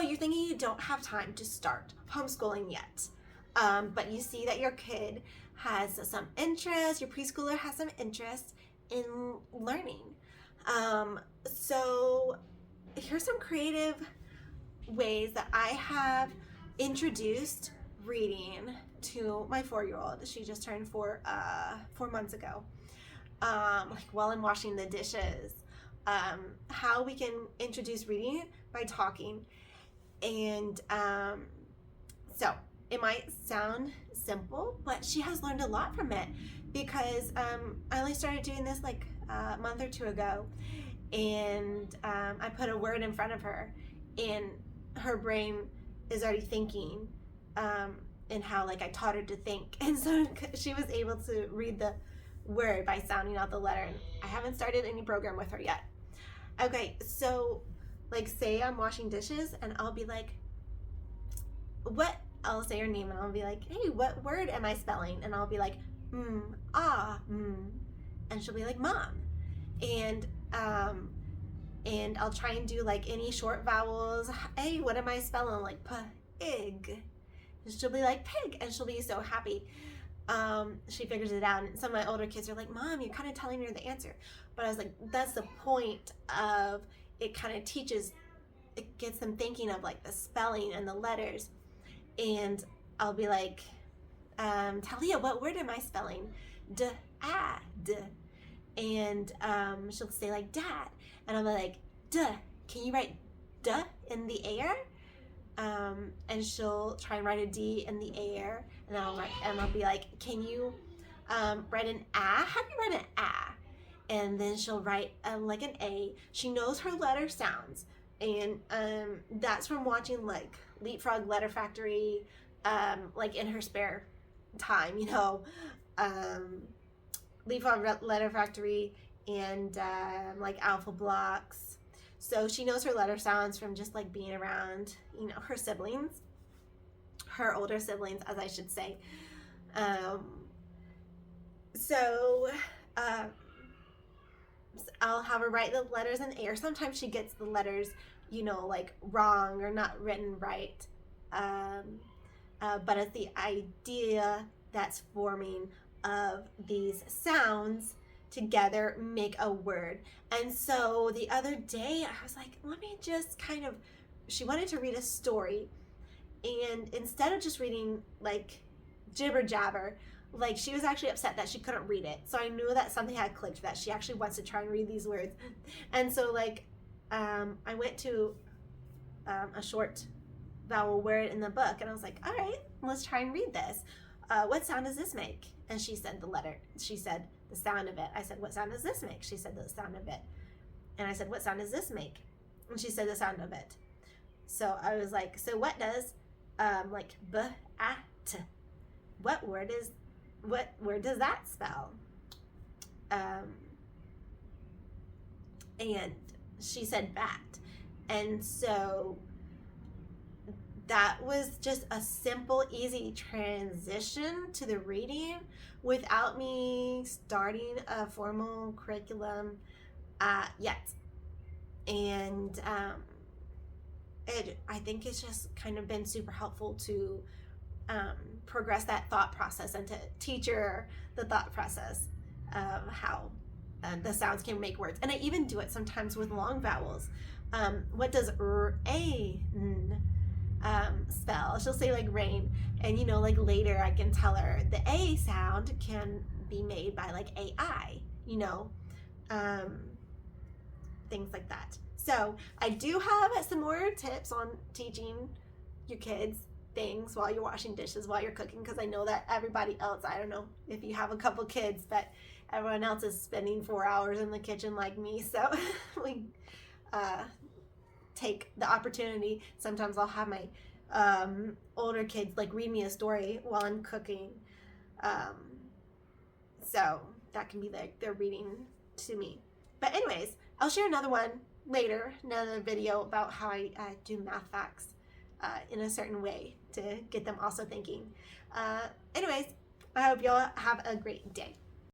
you're thinking you don't have time to start homeschooling yet, but you see that your kid has some interest, your preschooler has some interest in learning. So here's some creative ways that I have introduced reading to my 4-year-old. She just turned 4 months ago. Like while I'm washing the dishes, how we can introduce reading by talking. And so it might sound simple, but she has learned a lot from it, because I only started doing this like a month or 2 ago, and I put a word in front of her, and her brain is already thinking, and how like I taught her to think, and so she was able to read the word by sounding out the letter. And I haven't started any program with her yet. Okay, so like say I'm washing dishes and I'll be like, I'll say her name and I'll be like, hey, what word am I spelling? And I'll be like, and she'll be like, mom. And I'll try and do like any short vowels. Hey, what am I spelling? Like pig. And she'll be like pig, and she'll be so happy. She figures it out. And some of my older kids are like, mom, you're kind of telling her the answer. But I was like, that's the point of it. Kind of teaches, it gets them thinking of like the spelling and the letters. And I'll be like, Talia, what word am I spelling? D. And she'll say like dad, and I'll be like, duh, can you write duh in the air? And she'll try and write a D in the air, and I'll be like, can you write an a? How do you write an a? And then she'll write like an A. She knows her letter sounds, and that's from watching like Leapfrog Letter Factory, like in her spare time, you know. Leapfrog Letter Factory and like Alpha Blocks. So she knows her letter sounds from just like being around, you know, her siblings, her older siblings, as I should say. So I'll have her write the letters in the air. Sometimes she gets the letters, you know, like wrong or not written right. But it's the idea that's forming of these sounds together make a word. And so the other day I was like, let me just kind of, she wanted to read a story, and instead of just reading like jibber jabber, like she was actually upset that she couldn't read it. So I knew that something had clicked, that she actually wants to try and read these words. And so like I went to a short vowel word in the book, and I was like, all right, let's try and read this. What sound does this make? And she said the letter. She said the sound of it. I said, what sound does this make? She said the sound of it. And I said, what sound does this make? And she said the sound of it. So I was like, so what does like b-a-t? What word does that spell? And she said bat. And so that was just a simple, easy transition to the reading without me starting a formal curriculum yet. And I think it's just kind of been super helpful to progress that thought process and to teach her the thought process of how the sounds can make words. And I even do it sometimes with long vowels. What does rain spell? She'll say like rain, and you know, like later I can tell her the A sound can be made by like AI, you know, things like that. So I do have some more tips on teaching your kids things while you're washing dishes, while you're cooking, because I know that everybody else, I don't know if you have a couple kids, but everyone else is spending 4 hours in the kitchen like me. So we take the opportunity. Sometimes I'll have my older kids like read me a story while I'm cooking. So that can be like they're reading to me. But anyways, I'll share another one later, another video about how I do math facts in a certain way to get them also thinking. Anyways, I hope y'all have a great day.